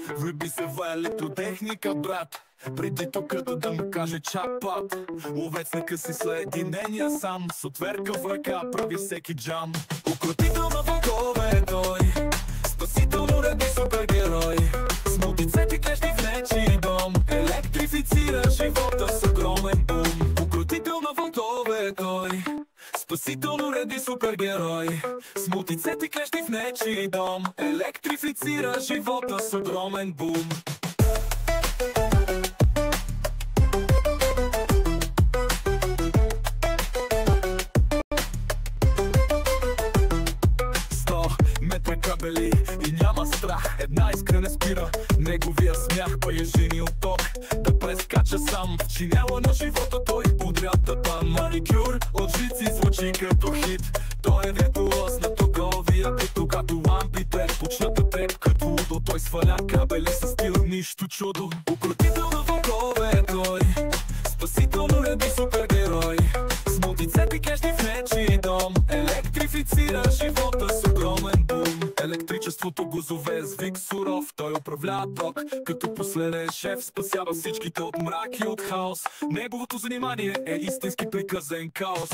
Влюби се в електротехника, брат, преди тук да му каже чак-пат. Ловец на къси съединения сам, с отверка в ръка прави всеки джам. Укротител на вълкове той, спасително ради супергерой. С мултицепи клещи в нечий дом, електрифицира живота с огромен бум. Укротител на вълкове той, спасително ради супергерой. С мултицепи клещи в нечий дом, електрифицира живота с огромен бум. Кабели и няма страх, една искра не спира неговия смях. Той е женил ток да прескача сам в чиняла на живота. Той подрядата маникюр от жици звучи като хит. Той е виртуоз на търговия, когато лампите почнат да треп като удо. Той сваля кабели със стил, нищо чудо. Укротител на вълкове той, спасително ради супергерой. С мултицепи клещи в нечий дом, електрифицира живота с огромен бум. Електричеството го зове с вик суров, той управлява ток като последен шеф. Спасява всичките от мрак и от хаос. Неговото занимание е истински приказен хаос.